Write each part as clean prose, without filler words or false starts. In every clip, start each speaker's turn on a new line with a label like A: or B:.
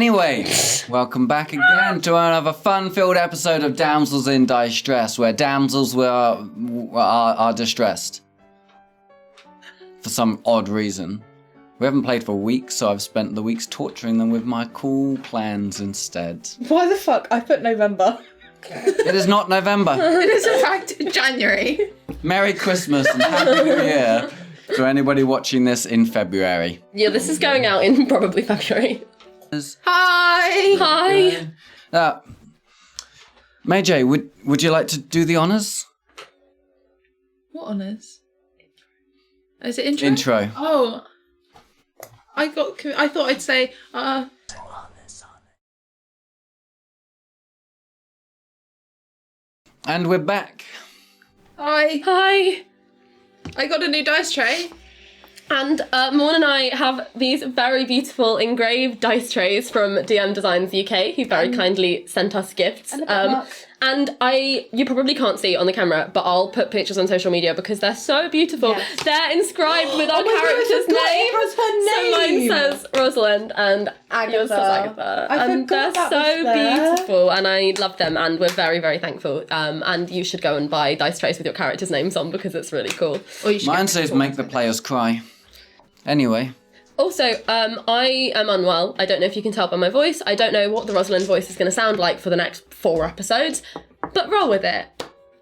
A: Anyway, welcome back again to another fun-filled episode of Damsels in Distress, where damsels are distressed. For some odd reason. We haven't played for a week, so I've spent the weeks torturing them with my cool plans instead.
B: Why the fuck? I put November.
A: It is not November.
C: It is in fact January.
A: Merry Christmas and Happy New Year to anybody watching this in February.
D: Yeah, this is going out in probably February.
C: Hi!
A: Maijai, would you like to do the honours?
C: What honours? Is it intro?
A: Intro.
C: Oh. I thought I'd say,
A: And we're back.
C: Hi.
D: Hi!
C: I got a new dice tray.
D: And Morne and I have these very beautiful engraved dice trays from DM Designs UK, who very kindly sent us gifts. And you probably can't see it on the camera, but I'll put pictures on social media because they're so beautiful. Yes. They're inscribed with our character's name. So mine says Rosalind and yours says Agatha. And they're so beautiful and I love them and we're very, very thankful. And you should go and buy dice trays with your character's names on because it's really cool.
A: Mine says make the players cry. Anyway.
D: Also, I am unwell. I don't know if you can tell by my voice. I don't know what the Rosalind voice is going to sound like for the next 4 episodes, but roll with it.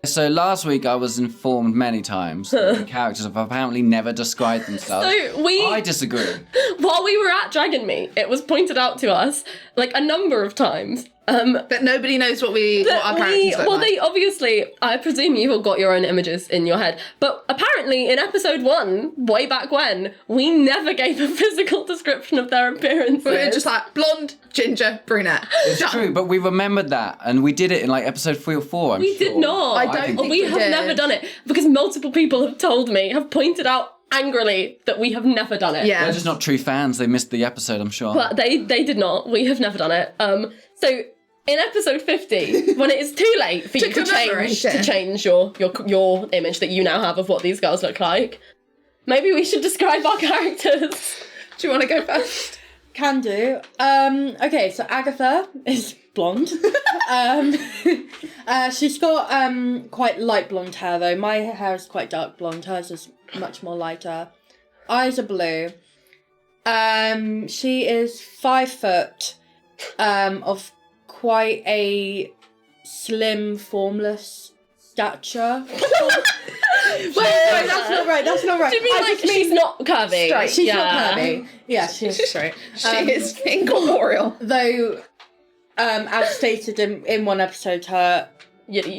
A: So last week I was informed many times that the characters have apparently never described themselves. I disagree.
D: While we were at Dragon Meet, it was pointed out to us, like, a number of times.
C: That nobody knows what our characters look like.
D: They obviously, I presume you've all got your own images in your head, but apparently in episode 1, way back when, we never gave a physical description of their appearances.
C: We were just like, blonde, ginger, brunette.
A: It's true, but we remembered that, and we did it in like episode 3 or 4, I'm sure.
D: We did not.
C: I don't think
D: we have
C: did.
D: never done it, because multiple people have told me, have pointed out angrily that we have never done it.
C: Yeah.
A: They're just not true fans, they missed the episode, I'm sure.
D: But they did not. We have never done it. So in episode 50, when it is too late for you to change your image that you now have of what these girls look like, maybe we should describe our characters.
C: Do you want to go first?
B: Can do. Okay, so Agatha is blonde. She's got quite light blonde hair though. My hair is quite dark blonde. Hers is much more lighter. Eyes are blue. She is 5 foot. Of quite a slim, formless stature. Wait, that's not right. That's not right.
D: Do you mean like she's not curvy?
B: Straight. She's not curvy. Yeah, she's straight.
C: She is incorporeal.
B: Though, as stated in one episode, her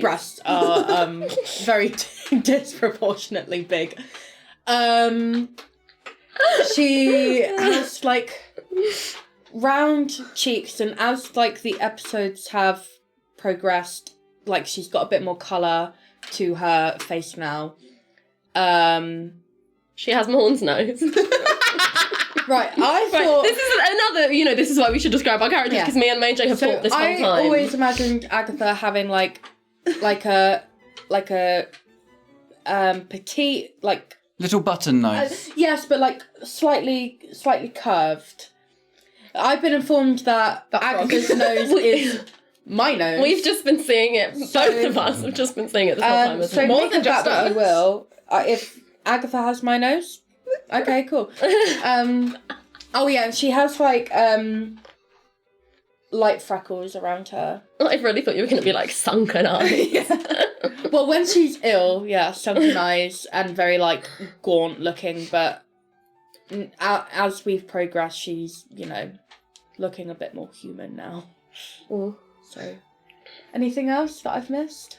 B: breasts are very disproportionately big. She has like round cheeks, and as like the episodes have progressed, like she's got a bit more colour to her face now.
D: She has Morne's nose.
B: Right, I thought...
D: This is another, this is why we should describe our characters, because me and Maijai have thought this whole time.
B: I always imagined Agatha having like a petite, like...
A: Little button nose.
B: Yes, but like slightly curved. I've been informed that Agatha's nose is my nose.
D: We've just been seeing it. Both of us have just been seeing it this whole time.
B: So more than just that, you will. If Agatha has my nose, okay, cool. Oh yeah, and she has like light freckles around her.
D: I really thought you were going to be like sunken eyes.
B: Yeah. Well, when she's ill, yeah, sunken eyes and very like gaunt looking, but as we've progressed, she's, looking a bit more human now.
D: Mm.
B: So, anything else that I've missed?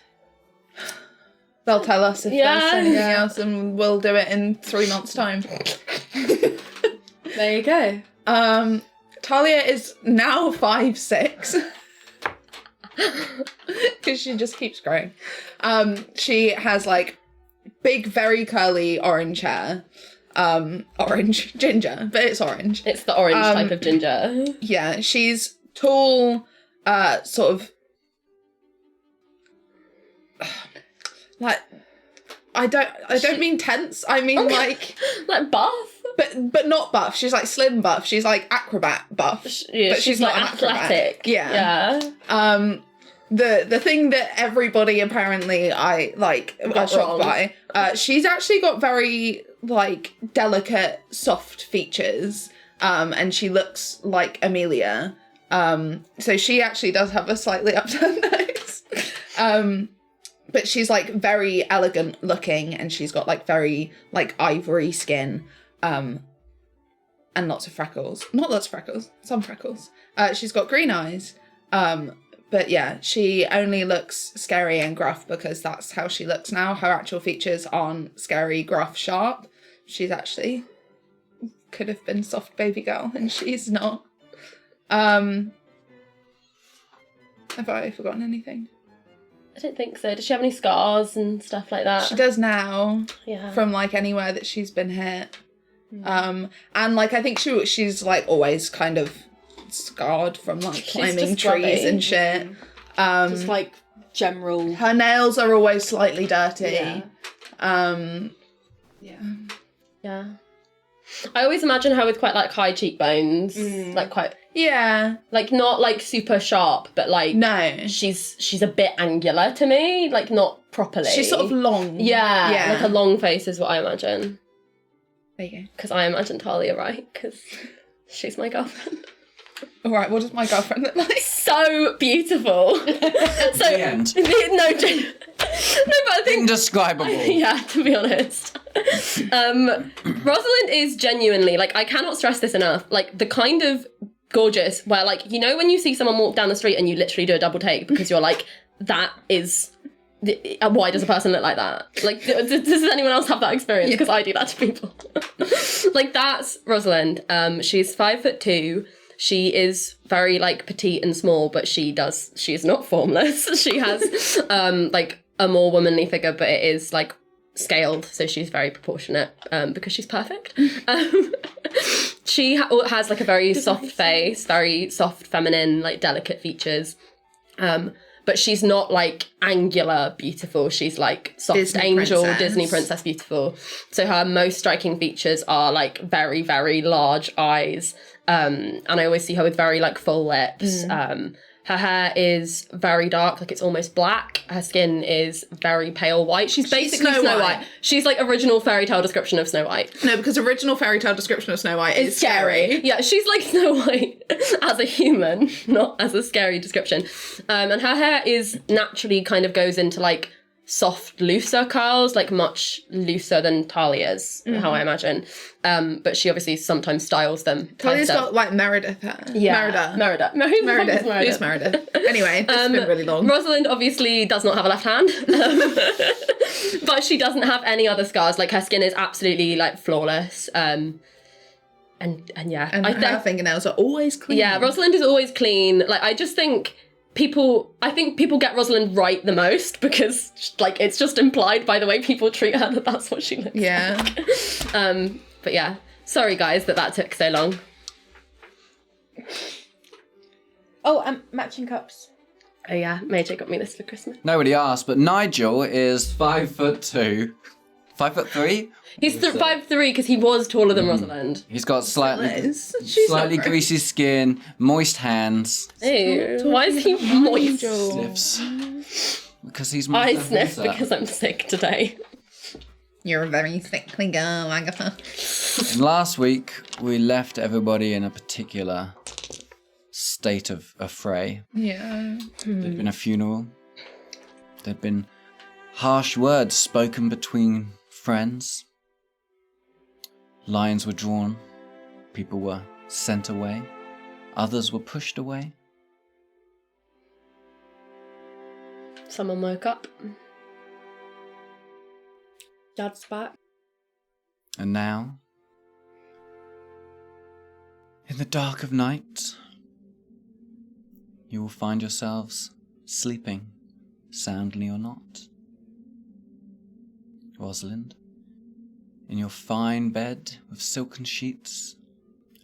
C: They'll tell us if there's anything else, and we'll do it in 3 months' time.
B: There you go.
C: Talia is now 5'6". Because she just keeps growing. She has like big, very curly orange hair. Orange ginger, but it's orange.
D: It's the orange type of ginger.
C: Yeah, she's tall, sort of like I don't mean tense. I mean like
D: buff.
C: But not buff. She's like slim buff. She's like acrobat buff.
D: Yeah,
C: but she's not
D: like
C: an
D: athletic.
C: Acrobat. Yeah. The thing that everybody apparently got shocked by. She's actually got very like delicate, soft features. And she looks like Amelia. So she actually does have a slightly upturned nose. But she's like very elegant looking, and she's got like very like ivory skin. And lots of freckles. Not lots of freckles, some freckles. She's got green eyes. But yeah, she only looks scary and gruff because that's how she looks now. Her actual features aren't scary, gruff, sharp. She's actually could have been soft baby girl, and she's not. Have I forgotten anything?
D: I don't think so. Does she have any scars and stuff like that?
C: She does now.
D: Yeah.
C: From like anywhere that she's been hit. And like I think she's like always kind of scarred from like climbing trees
D: grubby.
C: and shit.
B: Just like general.
C: Her nails are always slightly dirty.
B: Yeah.
D: Yeah. I always imagine her with quite like high cheekbones, like quite like not like super sharp, but like
C: no,
D: she's a bit angular to me, like not properly.
C: She's sort of long.
D: Yeah, like a long face is what I imagine.
C: There you go.
D: Because I imagine Talia right, because she's my girlfriend.
C: All right, what does my girlfriend look like?
D: So beautiful. So
A: The end.
D: No, but I think
A: Indescribable.
D: yeah, to be honest. Rosalind is genuinely, like, I cannot stress this enough, like, the kind of gorgeous where, like, you know when you see someone walk down the street and you literally do a double take because you're like, that is... why does a person look like that? Like, does anyone else have that experience? Because I do that to people. Like, that's Rosalind. She's 5'2". She is very, like, petite and small, but she is not formless. She has, like, a more womanly figure, but it is, like, scaled, so she's very proportionate, because she's perfect. She has, like, a very soft face, very soft, feminine, like, delicate features. But she's not, like, angular beautiful. She's, like, soft
C: Disney
D: angel,
C: princess.
D: Disney princess beautiful. So her most striking features are, like, very, very large eyes. And I always see her with very, like, full lips. Her hair is very dark, like it's almost black. Her skin is very pale white. She's basically Snow White. She's like original fairy tale description of Snow White.
C: No, because original fairy tale description of Snow White is scary.
D: Yeah, she's like Snow White as a human, not as a scary description. And her hair is naturally kind of goes into like soft, looser curls, like much looser than Talia's, how I imagine. But she obviously sometimes styles them.
C: Talia's got like Meredith hair.
D: Yeah. Meredith.
C: Who's Meredith? Anyway, this has been really long.
D: Rosalind obviously does not have a left hand. But she doesn't have any other scars. Like her skin is absolutely like flawless. And yeah.
C: And her fingernails are always clean.
D: Yeah, Rosalind is always clean. Like I just think people get Rosalind right the most because like it's just implied by the way people treat her that that's what she looks like. But yeah, sorry guys that took so long.
B: Oh, matching cups.
D: Oh yeah, Maijai got me this for Christmas.
A: Nobody asked, but Nigel is 5'2". 5'3"?
D: He's 5'3" because he was taller than Rosalind.
A: He's got slightly
C: not
A: greasy skin, moist hands.
D: Ew, why is he moist?
A: Sniffs. Because he's
D: I
A: moist.
D: sniff because I'm sick today.
C: You're a very sickly girl, Agatha.
A: And last week, we left everybody in a particular state of affray.
C: Yeah.
A: There'd been a funeral. There'd been harsh words spoken between friends. Lines were drawn. People were sent away. Others were pushed away.
D: Someone woke up.
B: Dad's back.
A: And now, in the dark of night, you will find yourselves sleeping, soundly or not. Rosalind, in your fine bed with silken sheets,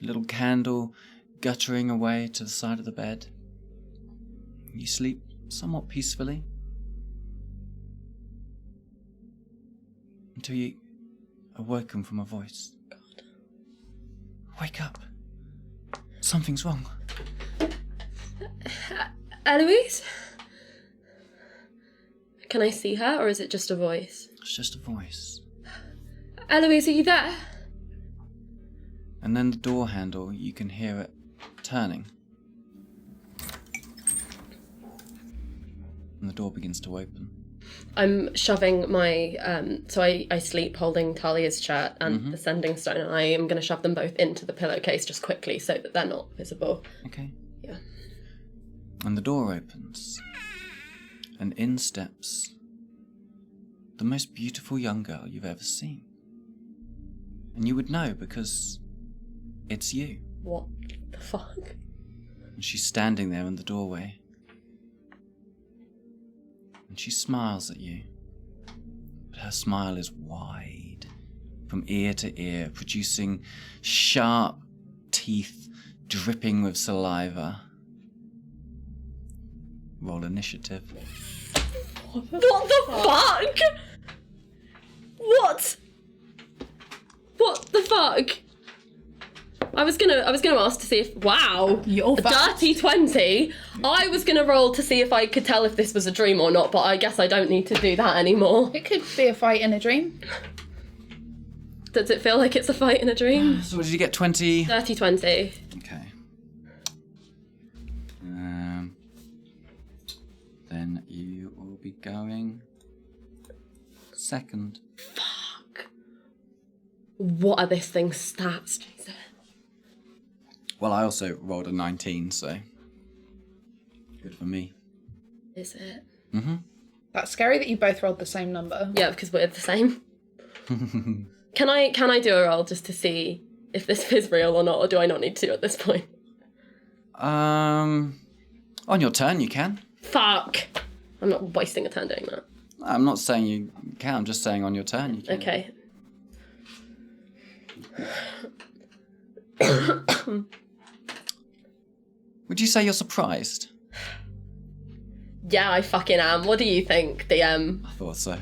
A: a little candle guttering away to the side of the bed. You sleep somewhat peacefully. until you awoken from a voice.
D: God.
A: Wake up. Something's wrong.
D: Eloise? Can I see her, or is it just a voice?
A: It's just a voice.
D: Eloise, are you there?
A: And then the door handle, you can hear it turning. And the door begins to open.
D: I'm shoving my, so I sleep holding Talia's shirt and the sending stone, and I am going to shove them both into the pillowcase just quickly so that they're not visible.
A: Okay.
D: Yeah.
A: And the door opens. And in steps the most beautiful young girl you've ever seen. And you would know because it's you.
D: What the fuck?
A: And she's standing there in the doorway. And she smiles at you. But her smile is wide, from ear to ear, producing sharp teeth dripping with saliva. Roll initiative.
D: What the fuck? What? What the fuck? I was gonna ask to see if
C: You're
D: a dirty 20. I was gonna roll to see if I could tell if this was a dream or not, but I guess I don't need to do that anymore.
C: It could be a fight in a dream.
D: Does it feel like it's a fight in a dream?
A: So what did you get, 20?
D: Dirty 20.
A: Okay. Then you will be going second.
D: Fuck. What are this thing's stats, Jesus?
A: Well, I also rolled a 19, so good for me.
D: Is it?
A: Mm-hmm.
C: That's scary that you both rolled the same number.
D: Yeah, because we're the same. Can I do a roll just to see if this is real or not, or do I not need to at this point?
A: On your turn, you can.
D: Fuck. I'm not wasting a turn doing that.
A: I'm not saying you can. I'm just saying on your turn you can.
D: Okay.
A: Would you say you're surprised?
D: Yeah, I fucking am. What do you think, DM?
A: I thought so.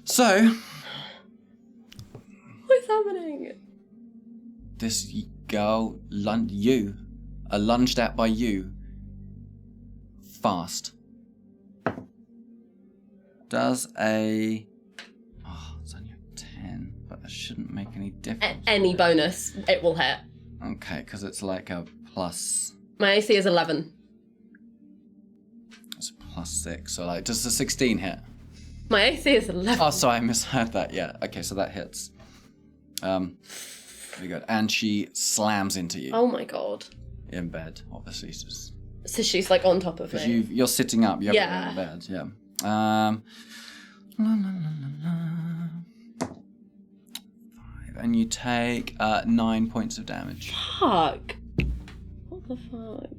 A: So,
D: What's happening?
A: this girl, lunged at by you, fast. Does a... Oh, it's only a 10, but that shouldn't make any difference.
D: Any bonus, it will hit.
A: Okay, because it's like a plus...
D: My AC is 11.
A: It's a +6, so like, does the 16 hit?
D: My AC is 11.
A: Oh, sorry, I misheard that, yeah. Okay, so that hits. Very good. And she slams into you
D: Oh my god.
A: in bed, obviously. Just...
D: So she's like on top of
A: Because
D: me.
A: you're sitting up, you're
D: Yeah.
A: in bed, yeah. La, la, la, la, la. 5, and you take 9 points of damage.
D: Fuck. What the fuck?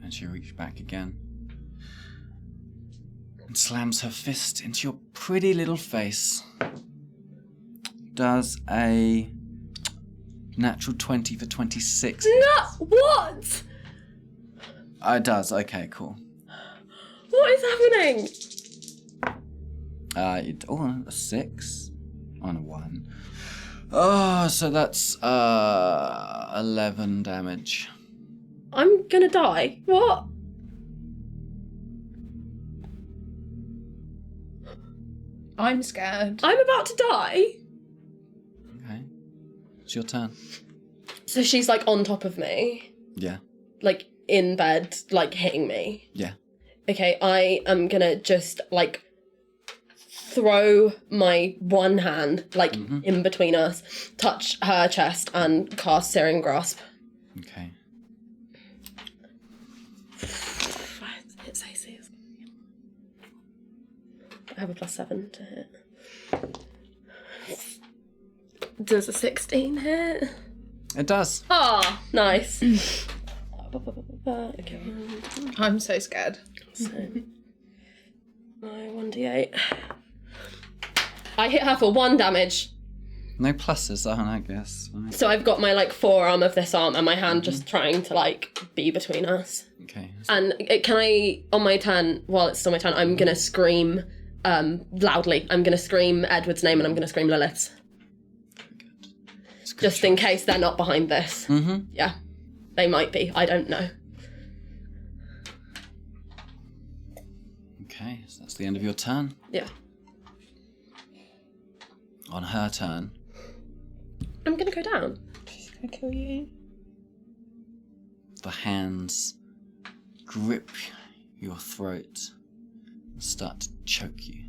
A: And she reaches back again and slams her fist into your pretty little face. Does a natural 20 for 26.
D: No! What?
A: It does, okay, cool.
D: What is happening?
A: A 6 on a 1. Oh, so that's 11 damage.
D: I'm gonna die. What?
C: I'm scared.
D: I'm about to die?
A: Okay. It's your turn.
D: So she's like on top of me,
A: Yeah.
D: like in bed, like hitting me.
A: Yeah.
D: Okay, I am gonna just like throw my one hand like in between us, touch her chest, and cast Searing Grasp.
A: Okay.
D: It's AC. I have a +7 to hit. Does a 16 hit?
A: It does.
D: Ah, nice. Okay.
C: I'm so scared.
D: So, my 1d8. I hit her for 1 damage.
A: No pluses on, I guess. Right.
D: So I've got my like forearm of this arm and my hand just trying to like be between us.
A: Okay.
D: And can I, on my turn, while it's still my turn, I'm gonna scream loudly. I'm gonna scream Edward's name and I'm gonna scream Lilith's. Just in case they're not behind this.
A: Mm-hmm.
D: Yeah. They might be. I don't know.
A: Okay, so that's the end of your turn.
D: Yeah.
A: On her turn,
D: I'm gonna go down.
B: She's gonna kill you.
A: the hands grip your throat and start to choke you.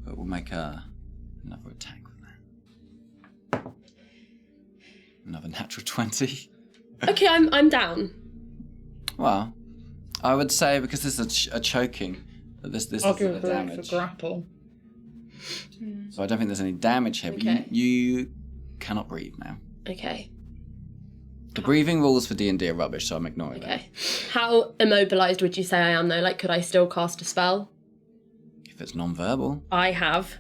A: But we'll make another attack with that. Another natural 20.
D: Okay, I'm down.
A: Well, I would say because this is a choking, that this is a damage.
C: grapple.
A: So I don't think there's any damage here,
D: Okay.
A: but you cannot breathe now.
D: Okay.
A: The breathing rules for D&D are rubbish, so I'm ignoring that.
D: Okay. How immobilized would you say I am though? Like, could I still cast a spell?
A: If it's non-verbal.
D: I have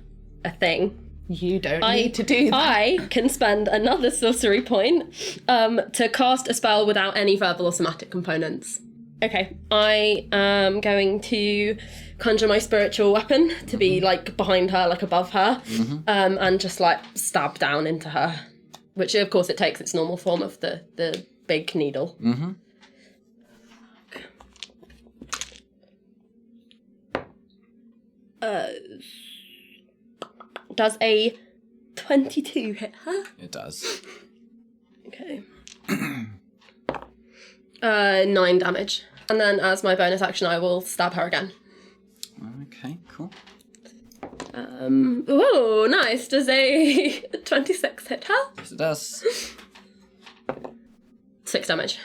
D: a thing.
C: You don't need to do that.
D: I can spend another sorcery point to cast a spell without any verbal or somatic components. Okay, I am going to conjure my spiritual weapon to be like behind her, like above her, and just like stab down into her. Which of course it takes its normal form of the big needle.
A: Mm-hmm.
D: Does a 22 hit her?
A: It does.
D: Okay. 9 damage. And then as my bonus action, I will stab her again.
A: Okay, cool.
D: Oh, nice. Does a 26 hit her?
A: Yes, it does.
D: 6 damage.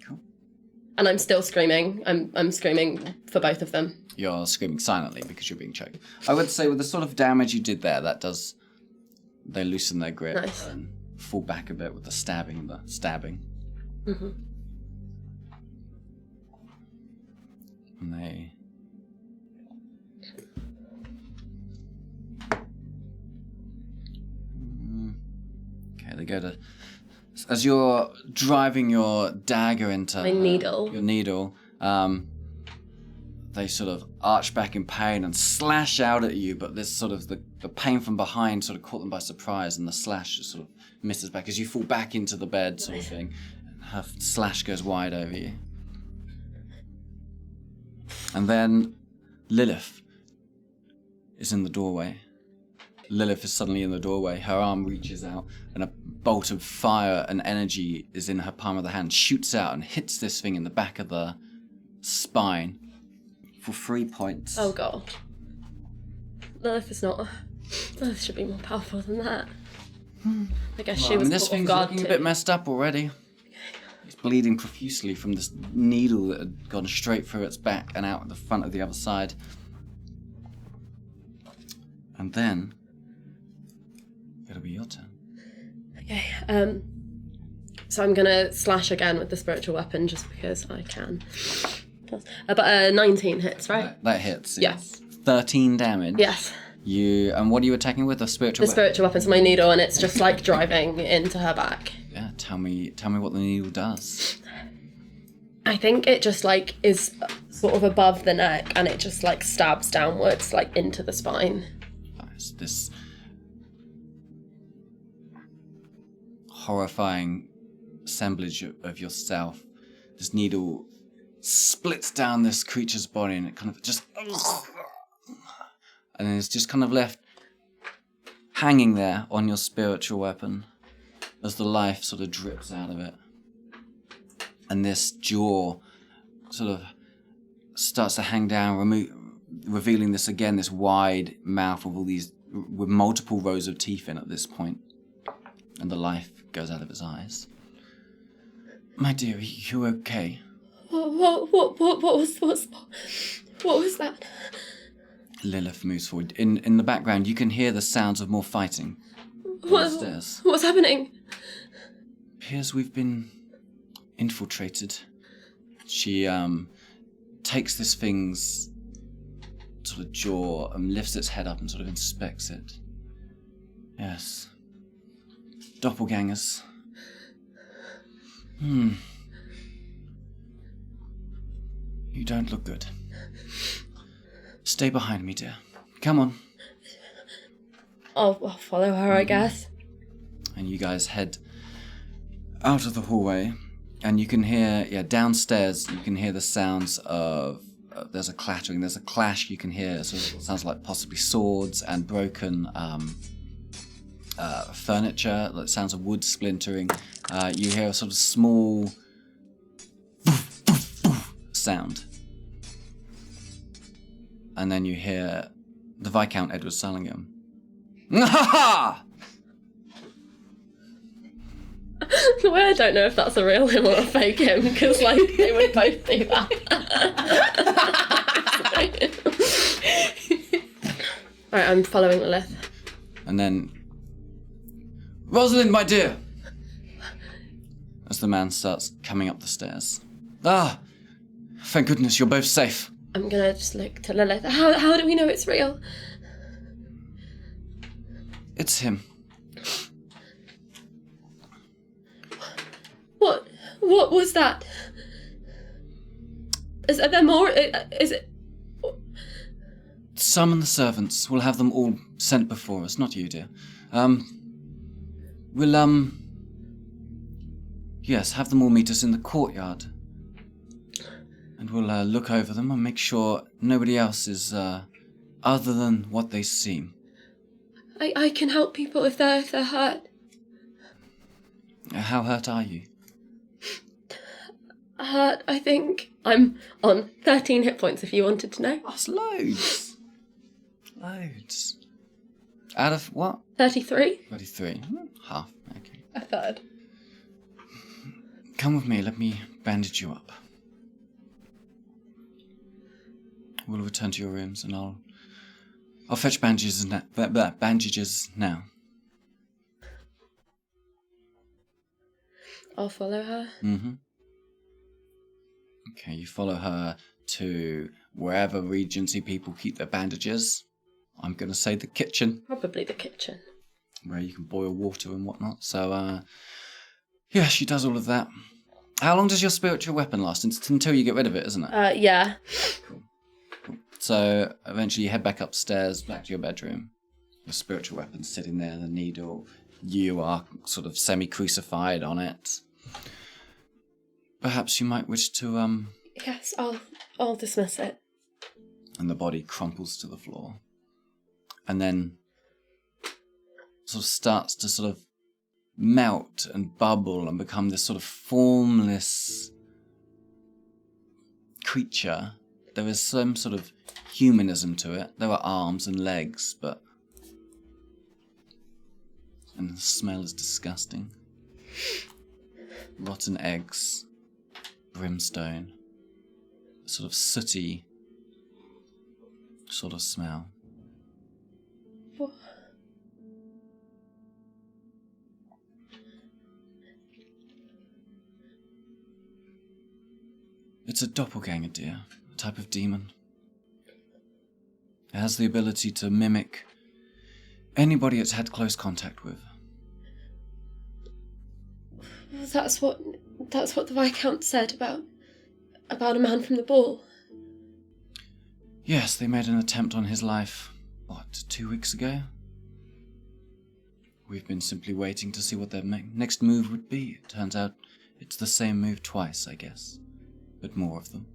A: Cool.
D: And I'm still screaming. I'm screaming for both of them.
A: You're screaming silently because you're being choked. I would say with the sort of damage you did there, that does... They loosen their grip
D: Nice.
A: and fall back a bit with the stabbing.
D: Mm-hmm.
A: And they... Okay, they go to... As you're driving your dagger into
D: My needle.
A: your needle, they sort of arch back in pain and slash out at you, but this sort of the pain from behind sort of caught them by surprise, and the slash just sort of misses back as you fall back into the bed, sort of thing. And her slash goes wide over you. And then Lilith is in the doorway. Lilith is suddenly in the doorway. Her arm reaches out, and a bolt of fire and energy is in her palm of the hand, shoots out and hits this thing in the back of the spine for 3 points.
D: Oh god. Lilith is not. Lilith should be more powerful than that. I guess she was
A: this
D: caught off
A: thing's
D: guard
A: looking
D: too.
A: a bit messed up already. It's bleeding profusely from this needle that had gone straight through its back and out the front of the other side. And then it'll be your turn.
D: Okay. So I'm gonna slash again with the spiritual weapon just because I can. But 19 hits, right?
A: That hits.
D: Yes.
A: 13 damage.
D: Yes.
A: And what are you attacking with? The spiritual
D: The spiritual weapon's my needle, and it's just like driving into her back.
A: Yeah, tell me what the needle does.
D: I think it just like is sort of above the neck, and it just like stabs downwards, like into the spine.
A: Nice. This horrifying assemblage of yourself. This needle splits down this creature's body, and it kind of just... And then it's just kind of left hanging there on your spiritual weapon as the life sort of drips out of it. And this jaw sort of starts to hang down, revealing this again, this wide mouth with all these, with multiple rows of teeth in at this point. And the life goes out of its eyes. My dear, are you okay?
D: What was that?
A: Lilith moves forward. In the background, you can hear the sounds of more fighting. Downstairs.
D: What's happening?
A: Appears we've been infiltrated. She takes this thing's sort of jaw and lifts its head up and sort of inspects it. Yes. Doppelgangers. You don't look good. Stay behind me, dear. Come on.
D: I'll follow her, I guess.
A: And you guys head out of the hallway, and you can hear, downstairs, you can hear the sounds of, there's a clattering, there's a clash, you can hear, sort of sounds like possibly swords and broken furniture, like sounds of wood splintering. You hear a sort of small sound. And then you hear the Viscount Edward Sallingham. Ha
D: I don't know if that's a real him or a fake him, because like they would both do that. Right, I'm following Lilith.
A: And then, Rosalind, my dear! As the man starts coming up the stairs. Ah! Thank goodness you're both safe.
D: I'm gonna just look to Lilith. How do we know it's real?
A: It's him.
D: What was that? Is there more? Is it?
A: Summon the servants. We'll have them all sent before us, not you, dear. We'll, yes, have them all meet us in the courtyard. And we'll, look over them and make sure nobody else is, other than what they seem.
D: I can help people if they're hurt.
A: How hurt are you?
D: Hurt, I think. I'm on 13 hit points if you wanted to know.
A: That's loads. Loads. Out of what?
D: 33.
A: 33. Half. Okay.
C: A third.
A: Come with me. Let me bandage you up. We'll return to your rooms, and I'll fetch bandages now.
D: I'll follow her.
A: Mm-hmm. Okay, you follow her to wherever Regency people keep their bandages. I'm going to say the kitchen.
D: Probably the kitchen.
A: Where you can boil water and whatnot. So, yeah, she does all of that. How long does your spiritual weapon last? Until you get rid of it, isn't it?
D: Yeah.
A: Cool. So, eventually you head back upstairs, back to your bedroom. Your spiritual weapon's sitting there, the needle. You are sort of semi-crucified on it. Perhaps you might wish to,
D: Yes, I'll dismiss it.
A: And the body crumples to the floor. And then sort of starts to sort of melt and bubble and become this sort of formless creature. There is some sort of humanism to it. There are arms and legs, but... And the smell is disgusting. Rotten eggs. Brimstone. A sort of sooty sort of smell.
D: What?
A: It's a doppelganger, dear. A type of demon. It has the ability to mimic anybody it's had close contact with.
D: That's what the Viscount said about a man from the ball.
A: Yes, they made an attempt on his life, 2 weeks ago? We've been simply waiting to see what their next move would be. It turns out it's the same move twice, I guess. But more of them.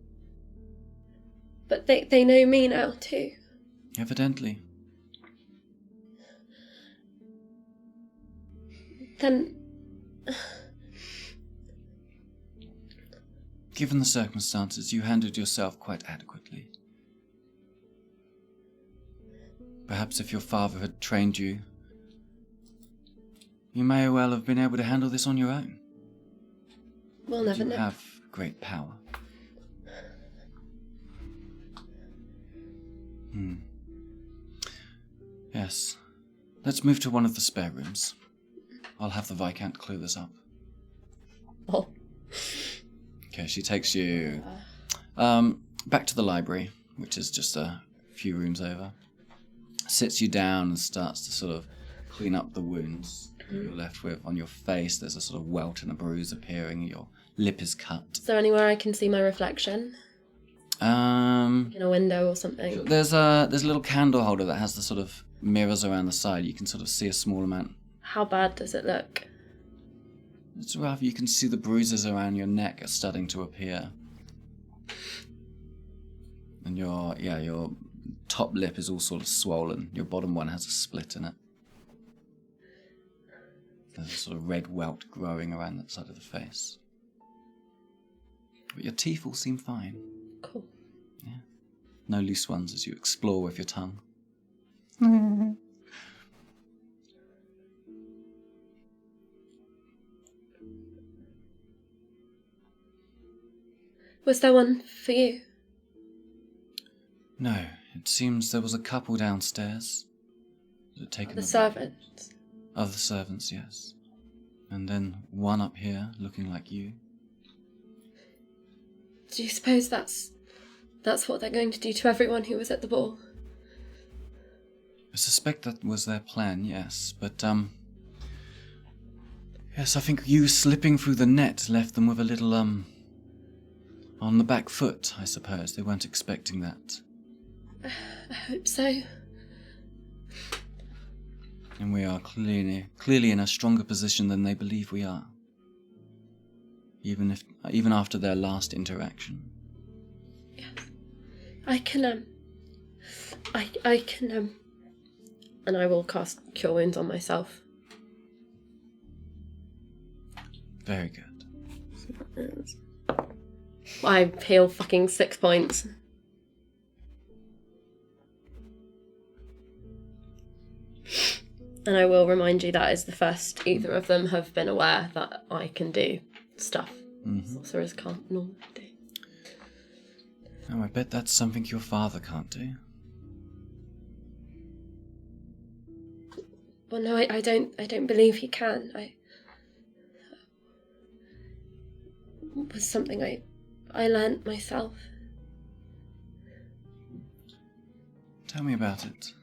D: But they know me now, too.
A: Evidently.
D: Then...
A: Given the circumstances, you handled yourself quite adequately. Perhaps if your father had trained you, you may well have been able to handle this on your own.
D: We'll never know.
A: You have great power. Yes. Let's move to one of the spare rooms. I'll have the Viscount clear this up.
D: Oh.
A: Okay, she takes you back to the library, which is just a few rooms over. Sits you down and starts to sort of clean up the wounds that you're left with. On your face, there's a sort of welt and a bruise appearing. Your lip is cut.
D: Is there anywhere I can see my reflection? In a window or something?
A: There's a little candle holder that has the sort of mirrors around the side. You can sort of see a small amount.
D: How bad does it look?
A: It's rough. You can see the bruises around your neck are starting to appear. And your top lip is all sort of swollen. Your bottom one has a split in it. There's a sort of red welt growing around that side of the face. But your teeth all seem fine.
D: Cool.
A: Yeah. No loose ones as you explore with your tongue.
D: Was there one for you?
A: No, it seems there was a couple downstairs that had taken
D: The
A: the
D: servants?
A: Other servants, yes. And then one up here, looking like you.
D: Do you suppose that's what they're going to do to everyone who was at the ball?
A: I suspect that was their plan, yes. But, yes, I think you slipping through the net left them with a little, on the back foot, I suppose. They weren't expecting that.
D: I hope so.
A: And we are clearly in a stronger position than they believe we are. Even after their last interaction.
D: Yes. I can, and I will cast Cure Wounds on myself.
A: Very good.
D: I heal fucking 6 points. And I will remind you that is the first either of them have been aware that I can do stuff sorcerers can't normally do.
A: Oh, I bet that's something your father can't do.
D: Well, no, I don't believe he can. It was something I learnt myself.
A: Tell me about it.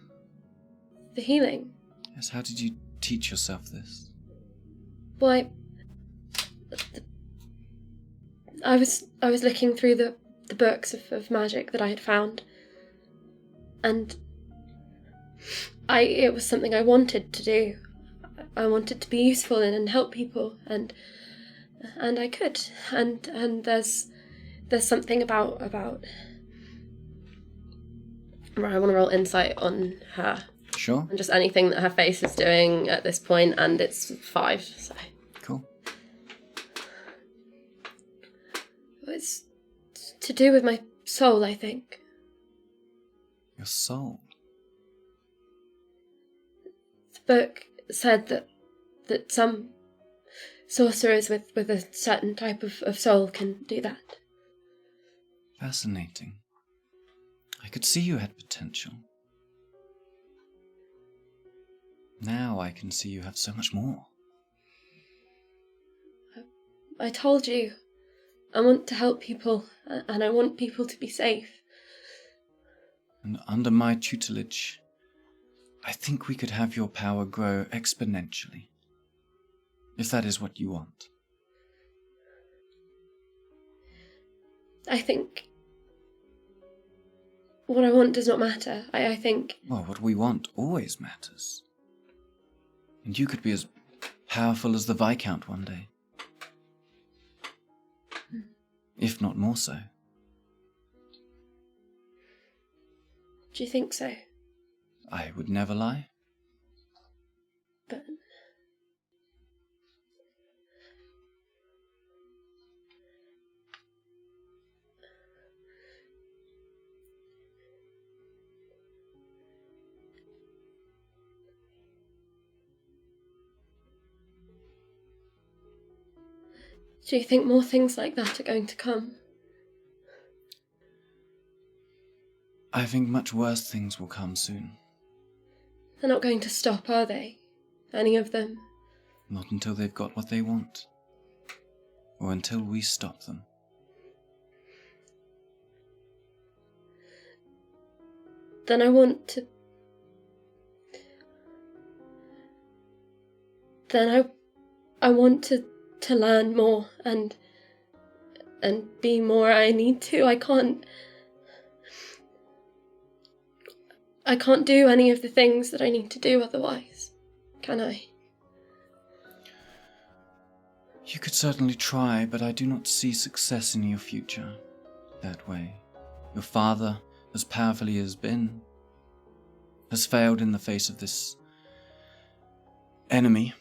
D: The healing.
A: Yes, how did you teach yourself this?
D: Well, I was looking through the books of magic that I had found, and it was something I wanted to do. I wanted to be useful and help people, and I could. And there's something about. Right, I want to roll insight on her.
A: Sure.
D: And just anything that her face is doing at this point, and it's 5, so.
A: Cool.
D: It's to do with my soul, I think.
A: Your soul?
D: The book said that some sorcerers with a certain type of soul can do that.
A: Fascinating. I could see you had potential. Now I can see you have so much more.
D: I told you, I want to help people, and I want people to be safe.
A: And under my tutelage, I think we could have your power grow exponentially. If that is what you want.
D: I think what I want does not matter. I think...
A: Well, what we want always matters. And you could be as powerful as the Viscount one day. If not more so.
D: Do you think so?
A: I would never lie.
D: But... do you think more things like that are going to come?
A: I think much worse things will come soon.
D: They're not going to stop, are they? Any of them?
A: Not until they've got what they want. Or until we stop them.
D: Then I want to... then I want to learn more and be more. I need to. I can't do any of the things that I need to do otherwise, can I?
A: You could certainly try, but I do not see success in your future that way. Your father, as powerful he has been, has failed in the face of this enemy.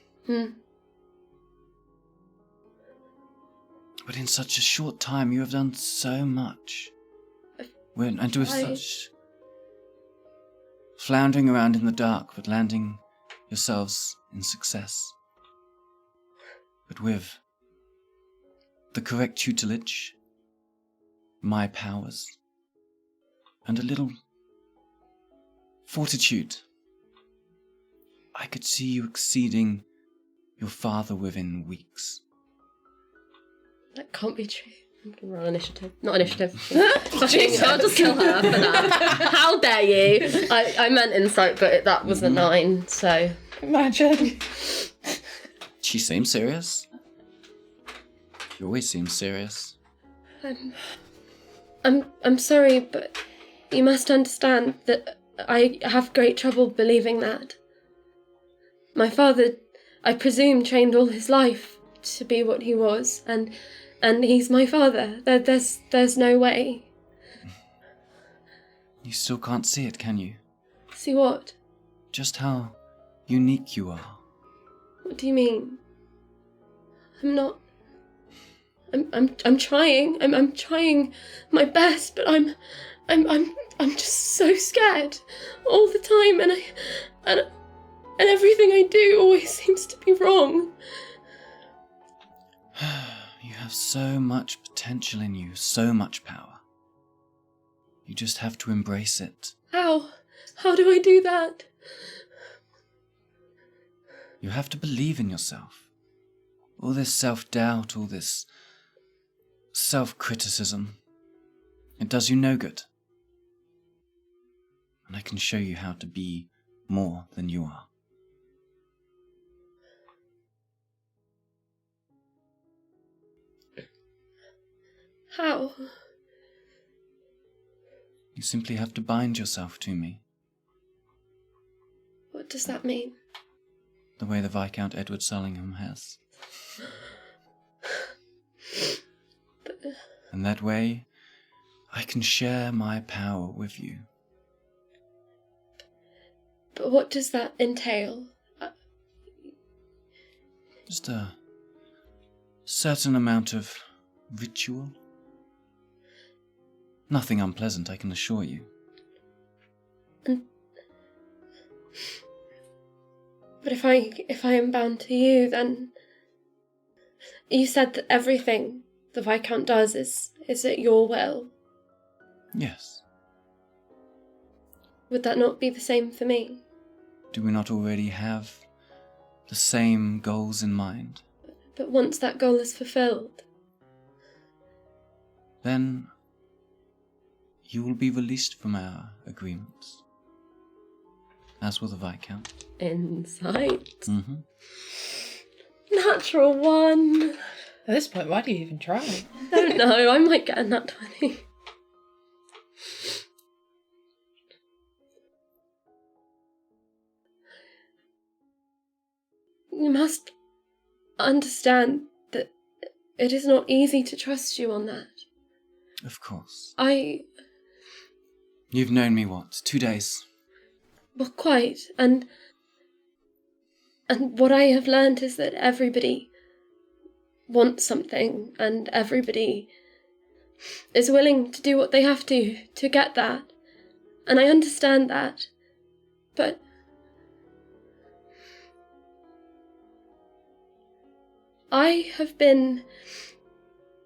A: But in such a short time, you have done so much. And with such floundering around in the dark, but landing yourselves in success. But with the correct tutelage, my powers, and a little fortitude, I could see you exceeding your father within weeks.
D: That can't be true. I'm gonna roll initiative. Not initiative. Fucking, I'll just kill her for that. How dare you? I meant insight, but that was a 9, so...
C: Imagine.
A: She seems serious. She always seems serious.
D: I'm sorry, but you must understand that I have great trouble believing that. My father, I presume, trained all his life to be what he was, and he's my father. There's no way.
A: You still can't see it, can you?
D: See what?
A: Just how unique you are.
D: What do you mean? I'm not. I'm trying. I'm trying my best, but I'm just so scared all the time, and everything I do always seems to be wrong.
A: You have so much potential in you, so much power. You just have to embrace it.
D: How? How do I do that?
A: You have to believe in yourself. All this self-doubt, all this self-criticism, it does you no good. And I can show you how to be more than you are.
D: How?
A: You simply have to bind yourself to me,
D: What does that mean?
A: the way the Viscount Edward Sullingham has. And that way, I can share my power with you.
D: But what does that entail?
A: Just a certain amount of ritual. Nothing unpleasant, I can assure you.
D: But if I am bound to you, then you said that everything the Viscount does is at your will.
A: Yes.
D: Would that not be the same for me?
A: Do we not already have the same goals in mind?
D: But once that goal is fulfilled,
A: Then you will be released from our agreements. As will the Viscount.
D: insight.
A: Mm-hmm.
D: Natural 1.
C: At this point, why do you even try?
D: Don't know, I might get a nat 20. You must understand that it is not easy to trust you on that.
A: Of course.
C: You've
A: known me, what, 2 days?
D: Well, quite, and what I have learned is that everybody wants something, and everybody is willing to do what they have to get that, and I understand that, but I have been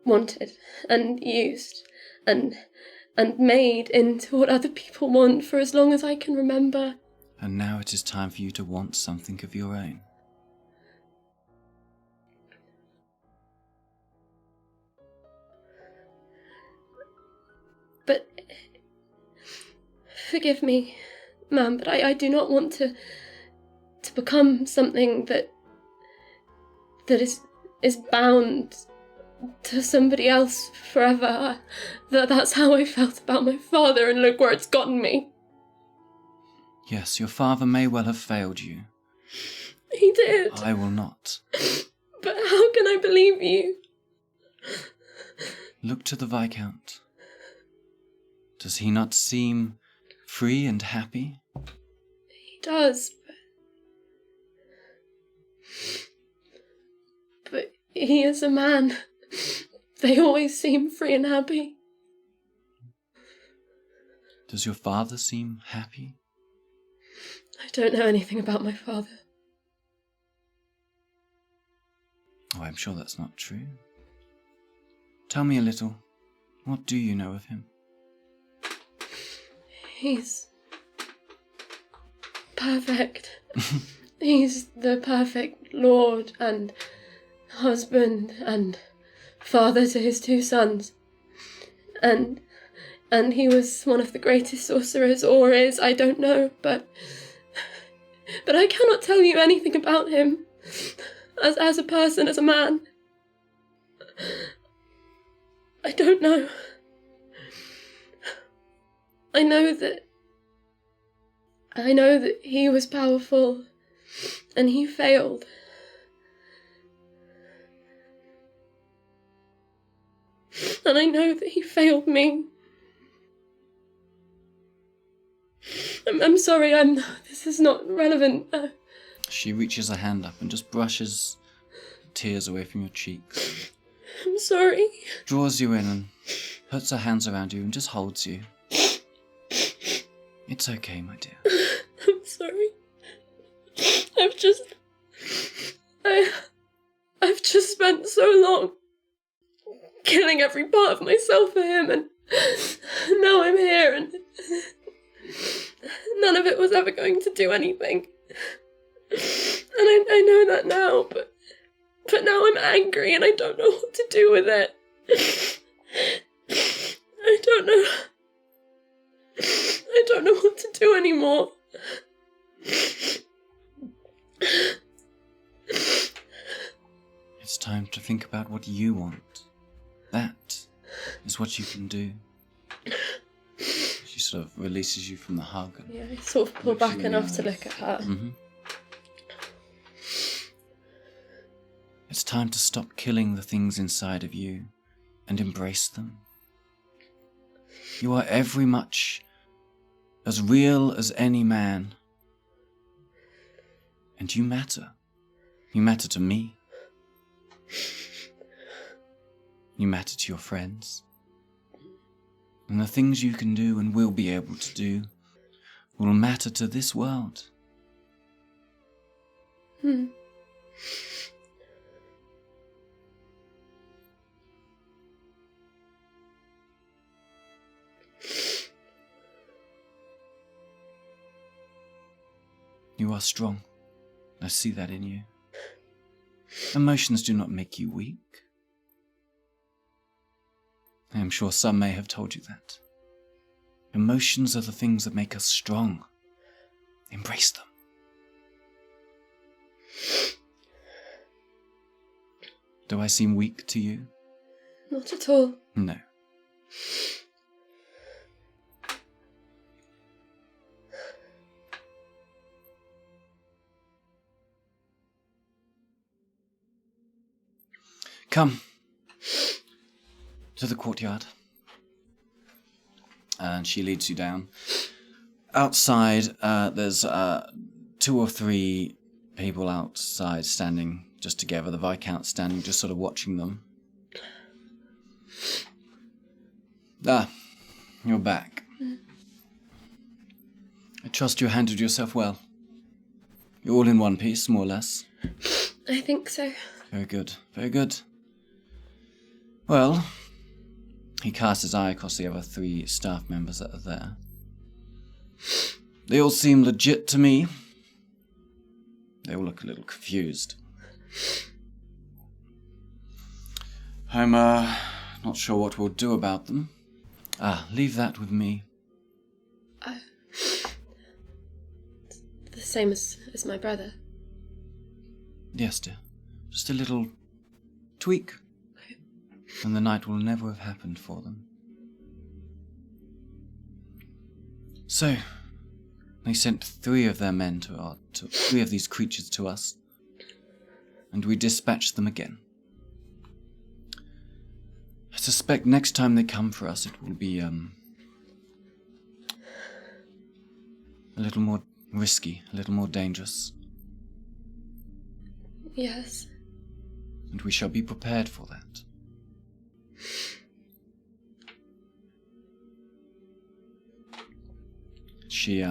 D: wanted and used and made into what other people want for as long as I can remember.
A: And now it is time for you to want something of your own.
D: But forgive me, ma'am, but I do not want to become something that that is bound to somebody else forever. That's how I felt about my father, and look where it's gotten me.
A: Yes, your father may well have failed you.
D: He did.
A: I will not.
D: But how can I believe you?
A: Look to the Viscount. Does he not seem free and happy?
D: He does, but he is a man. They always seem free and happy.
A: Does your father seem happy?
D: I don't know anything about my father.
A: Oh, I'm sure that's not true. Tell me a little. What do you know of him?
D: He's perfect. He's the perfect lord and husband and father to his 2 sons. And he was one of the greatest sorcerers, or is, I don't know, but I cannot tell you anything about him as a person, as a man. I don't know. I know that he was powerful and he failed. And I know that he failed me. I'm sorry, this is not relevant.
A: She reaches a hand up and just brushes tears away from your cheeks.
D: I'm sorry.
A: Draws you in and puts her hands around you and just holds you. It's okay, my dear.
D: I'm sorry. I've just spent so long killing every part of myself for him, and now I'm here, and none of it was ever going to do anything. And I know that now, but now I'm angry and I don't know what to do with it. I don't know what to do anymore.
A: It's time to think about what you want. That is what you can do. She sort of releases you from the hug. And
D: Yeah, I sort of pull back enough to look at her.
A: Mm-hmm. It's time to stop killing the things inside of you and embrace them. You are every much as real as any man. And you matter. You matter to me. You matter to your friends. And the things you can do and will be able to do will matter to this world. You are strong. I see that in you. Emotions do not make you weak. I am sure some may have told you that. Emotions are the things that make us strong. Embrace them. Do I seem weak to you?
D: Not at all.
A: No. Come to the courtyard. And she leads you down. Outside, there's 2 or 3 people outside standing just together. The Viscount standing, just sort of watching them. Ah, you're back. I trust you handled yourself well. You're all in one piece, more or less.
D: I think so.
A: Very good, very good. Well, he casts his eye across the other 3 staff members that are there. They all seem legit to me. They all look a little confused. I'm, not sure what we'll do about them. Leave that with me.
D: The same as my brother.
A: Yes, dear. Just a little tweak, and the night will never have happened for them. So, they sent 3 of their men to 3 of these creatures to us, and we dispatched them again. I suspect next time they come for us, it will be, a little more risky, a little more dangerous.
D: Yes.
A: And we shall be prepared for that. She,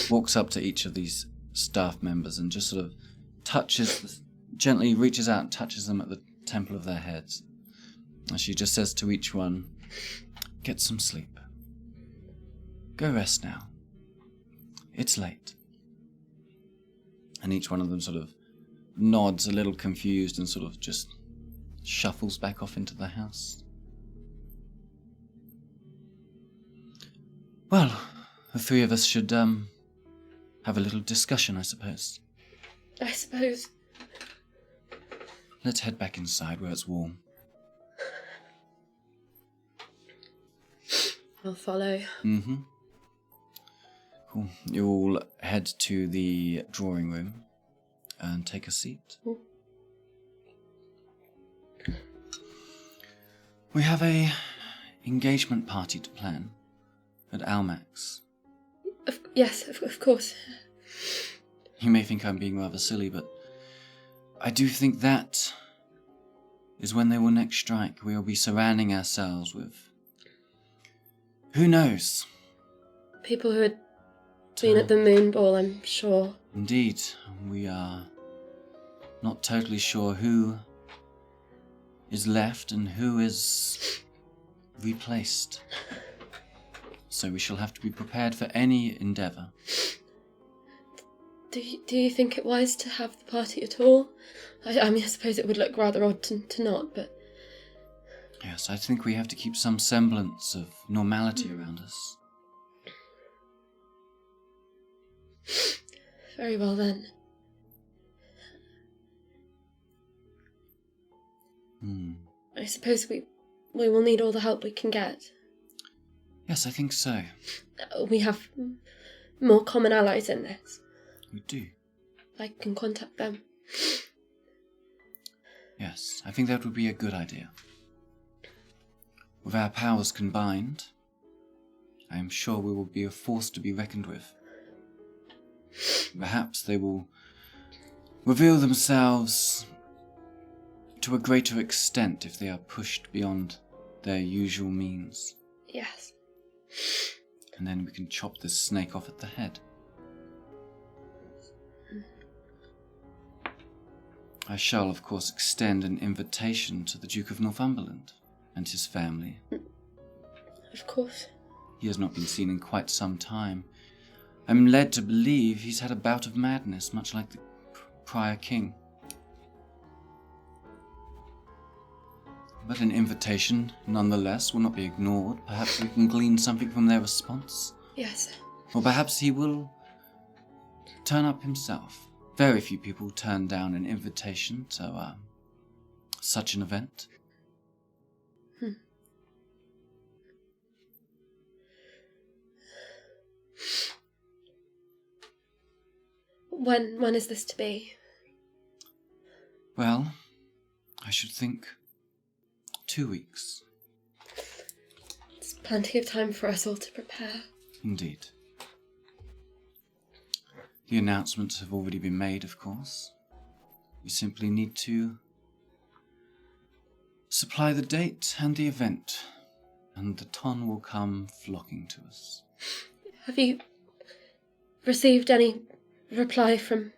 A: walks up to each of these staff members and just sort of gently reaches out and touches them at the temple of their heads. And she just says to each one, "Get some sleep. Go rest now. It's late." And each one of them sort of nods a little confused and sort of just shuffles back off into the house. Well, the 3 of us should, have a little discussion, I suppose.
D: I suppose.
A: Let's head back inside where it's warm.
D: I'll follow.
A: Mm-hmm. Cool. You all head to the drawing room and take a seat. We have a engagement party to plan at Almax.
D: Yes, of course.
A: You may think I'm being rather silly, but I do think that is when they will next strike. We will be surrounding ourselves with... who knows?
D: People who had been at the moon ball, I'm sure.
A: Indeed. We are not totally sure who is left and who is replaced. So we shall have to be prepared for any endeavour.
D: Do you think it wise to have the party at all? I mean, I suppose it would look rather odd to not, but...
A: Yes, I think we have to keep some semblance of normality around us.
D: Very well then. I suppose we will need all the help we can get.
A: Yes, I think so.
D: We have more common allies in this.
A: We do.
D: I can contact them.
A: Yes, I think that would be a good idea. With our powers combined, I am sure we will be a force to be reckoned with. Perhaps they will reveal themselves to a greater extent if they are pushed beyond their usual means.
D: Yes.
A: And then we can chop this snake off at the head. I shall, of course, extend an invitation to the Duke of Northumberland and his family.
D: Of course.
A: He has not been seen in quite some time. I'm led to believe he's had a bout of madness, much like the prior king. But an invitation, nonetheless, will not be ignored. Perhaps we can glean something from their response.
D: Yes.
A: Or perhaps he will turn up himself. Very few people turn down an invitation to such an event.
D: When is this to be?
A: Well, I should think 2 weeks.
D: It's plenty of time for us all to prepare.
A: Indeed. The announcements have already been made, of course. We simply need to supply the date and the event, and the ton will come flocking to us.
D: Have you received any reply from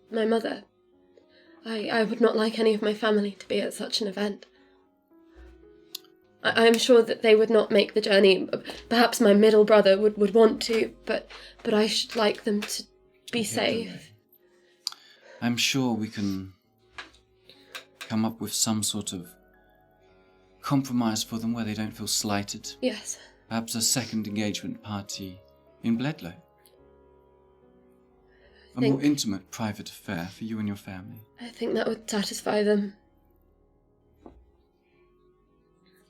D: my mother? I would not like any of my family to be at such an event. I am sure that they would not make the journey. Perhaps my middle brother would want to, but I should like them to be safe.
A: I'm sure we can come up with some sort of compromise for them where they don't feel slighted.
D: Yes.
A: Perhaps a second engagement party in Bledlow. A more intimate, private affair for you and your family.
D: I think that would satisfy them.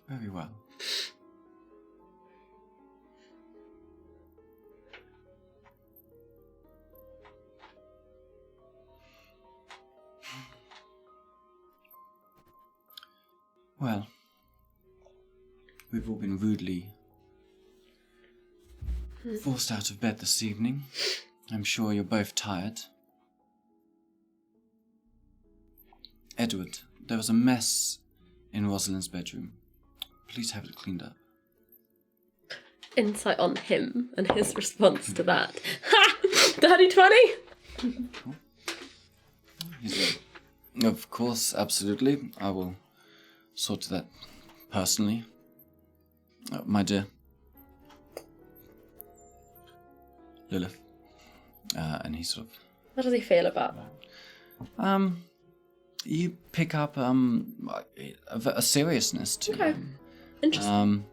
A: Very well. Well, we've all been rudely forced out of bed this evening. I'm sure you're both tired. Edward, there was a mess in Rosalind's bedroom. Please have it cleaned up.
D: Insight on him and his response to that. Ha! Dirty 20!
A: Of course, absolutely. I will sort that personally. My dear. Lilith. And he sort of...
D: How does he feel about that?
A: You pick up a seriousness to him.
D: Interesting.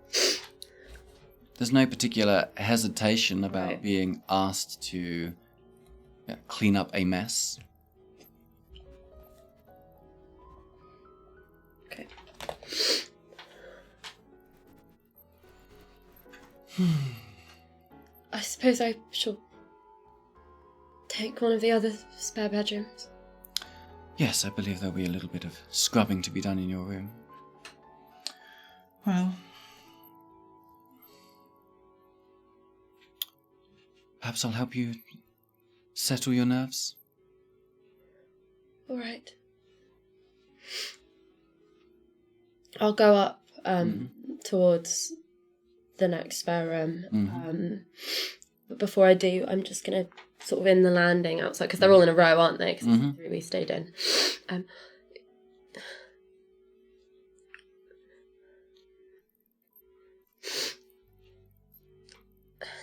A: There's no particular hesitation about being asked to clean up a mess.
D: Okay. I suppose I shall take one of the other spare bedrooms.
A: Yes, I believe there'll be a little bit of scrubbing to be done in your room. Well, perhaps I'll help you settle your nerves.
D: All right. I'll go up towards the next spare room. But before I do, I'm just going to sort of in the landing outside, because they're all in a row, aren't they? Because we stayed in.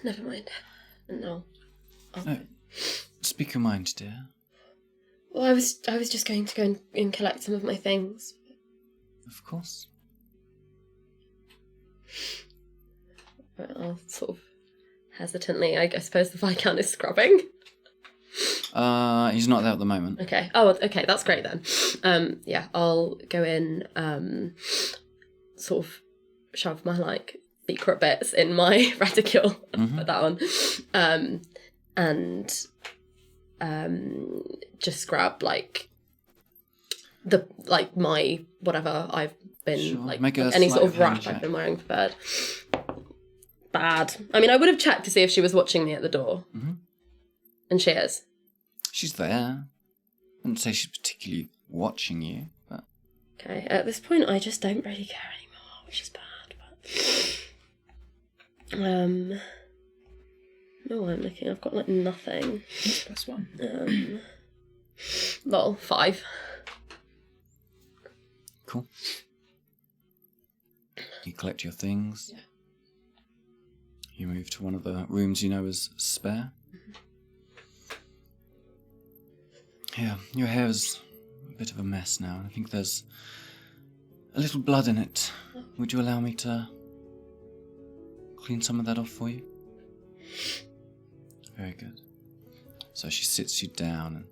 D: Never mind. No.
A: No. Speak your mind, dear.
D: Well, I was just going to go and collect some of my things.
A: Of course.
D: I'll sort of hesitantly, I suppose the Viscount is scrubbing.
A: He's not there at the moment.
D: Okay. Oh, okay, that's great then. Yeah, I'll go in, sort of shove my, secret bits in my reticule, put that on, and just grab, my, whatever I've been,
A: Make a
D: any sort of
A: sleight of hand
D: wrap
A: check.
D: I've been wearing for bed. Bad. I mean, I would have checked to see if she was watching me at the door. And she is.
A: She's there. I wouldn't say she's particularly watching you, but...
D: Okay, at this point I just don't really care anymore, which is bad, but... No, I'm looking, I've got, nothing.
C: That's +1.
D: Lol, 5.
A: Cool. You collect your things.
D: Yeah.
A: You move to one of the rooms you know is spare. Yeah, your hair is a bit of a mess now. I think there's a little blood in it. Would you allow me to clean some of that off for you? Very good. So she sits you down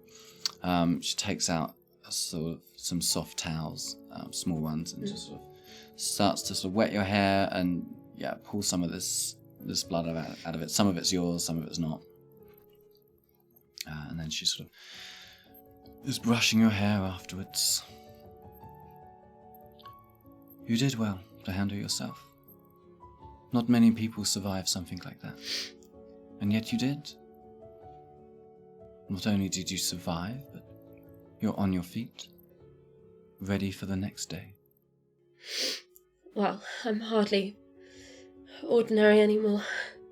A: and she takes out sort of some soft towels, small ones, and just sort of starts to sort of wet your hair and pull some of this blood out of it. Some of it's yours, some of it's not. And then she sort of is brushing your hair afterwards. You did well to handle yourself. Not many people survive something like that. And yet you did. Not only did you survive, but you're on your feet, ready for the next day.
D: Well, I'm hardly ordinary anymore.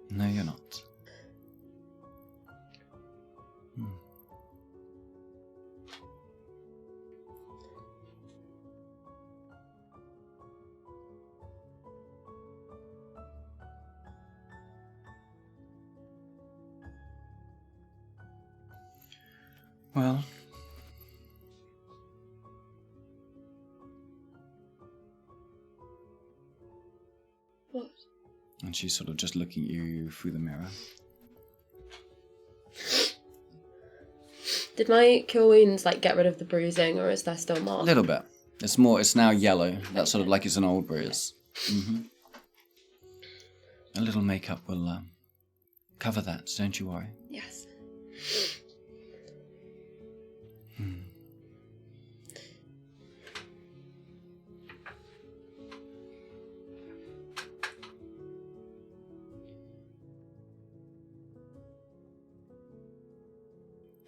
A: No, you're not. Well,
D: What?
A: and she's sort of just looking at you through the mirror.
D: Did my cure wounds like get rid of the bruising, or is there still
A: A
D: marks?
A: little bit. It's now yellow. That's sort of like it's an old bruise. A little makeup will cover that, don't you worry.
D: Yes.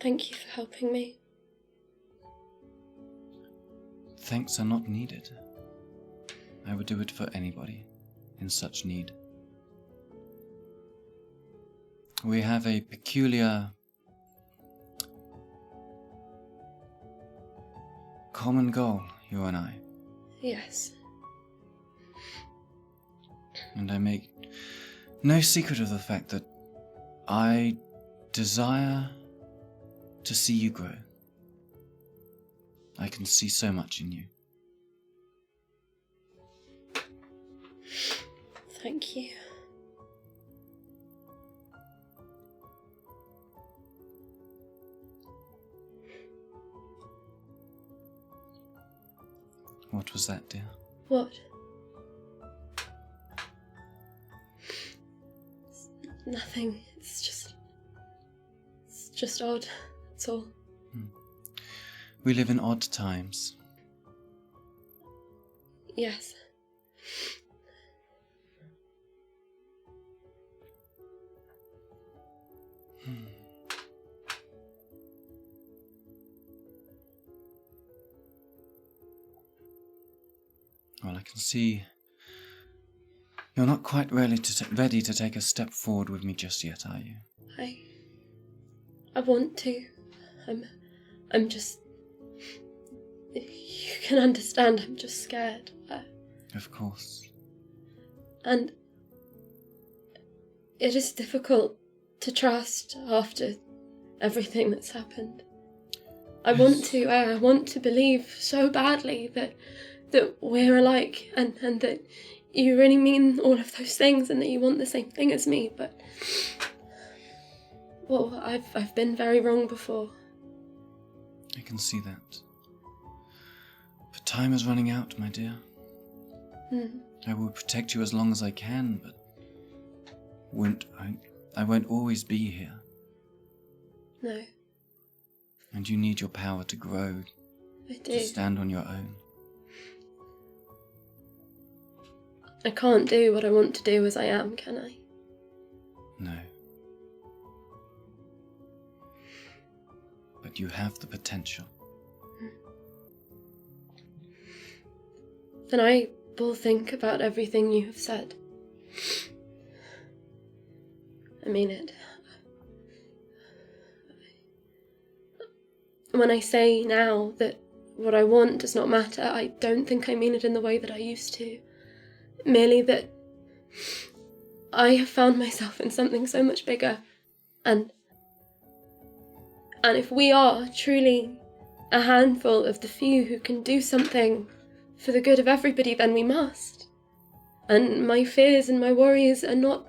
D: Thank you for helping me.
A: Thanks are not needed. I would do it for anybody in such need. We have a peculiar common goal, you and I.
D: Yes.
A: And I make no secret of the fact that I desire to see you grow. I can see so much in you.
D: Thank you.
A: What was that, dear?
D: What? Nothing. It's just odd. That's all.
A: We live in odd times.
D: Yes.
A: Well, I can see you're not quite ready to take a step forward with me just yet, are you?
D: I want to. I'm just. You can understand. I'm just scared.
A: Of course.
D: And it is difficult to trust after everything that's happened. I want to believe so badly that we're alike and that you really mean all of those things and that you want the same thing as me, but well, I've been very wrong before.
A: I can see that. But time is running out, my dear. I will protect you as long as I can, but I won't always be here.
D: No.
A: And you need your power to grow,
D: I do.
A: to stand on your own.
D: I can't do what I want to do as I am, can I?
A: No. But you have the potential.
D: Then I will think about everything you have said. I mean it. When I say now that what I want does not matter, I don't think I mean it in the way that I used to. Merely that I have found myself in something so much bigger, and if we are truly a handful of the few who can do something for the good of everybody, then we must. And my fears and my worries are not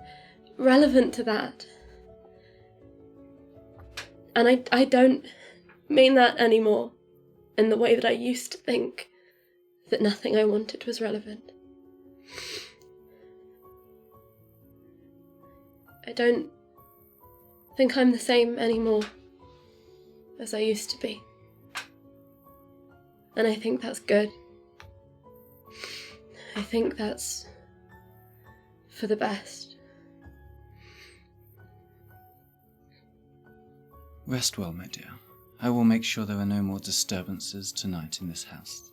D: relevant to that. And I don't mean that anymore in the way that I used to think that nothing I wanted was relevant. I don't think I'm the same anymore as I used to be. And I think that's good. I think that's for the best.
A: Rest well, my dear. I will make sure there are no more disturbances tonight in this house.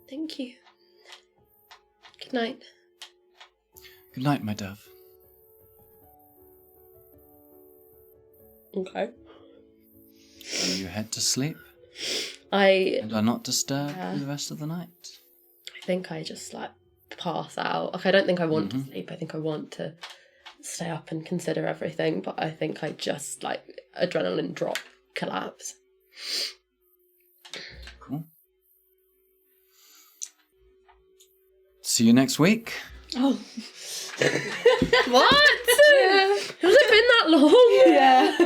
D: Thank you. Good night.
A: Good night, my dove.
D: Okay.
A: Will you head to sleep
D: I
A: and are not disturbed for the rest of the night?
D: think I just like pass out. Like, I don't think I want to sleep. I think I want to stay up and consider everything, but I think I just like adrenaline drop, collapse.
A: Cool. See you next week.
B: Oh.
D: What? Yeah. Has it been that long?
B: Yeah.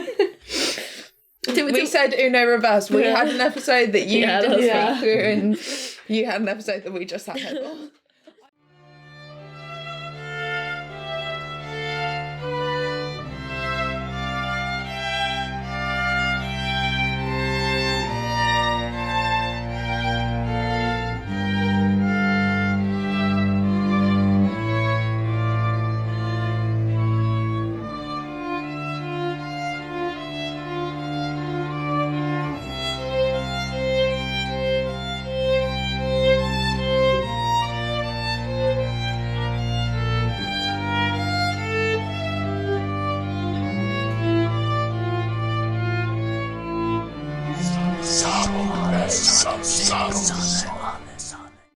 C: we said Uno reverse. We had an episode that you
D: Yeah,
C: didn't
D: that's
C: speak through, and you had an episode that we just had.
E: Subtle.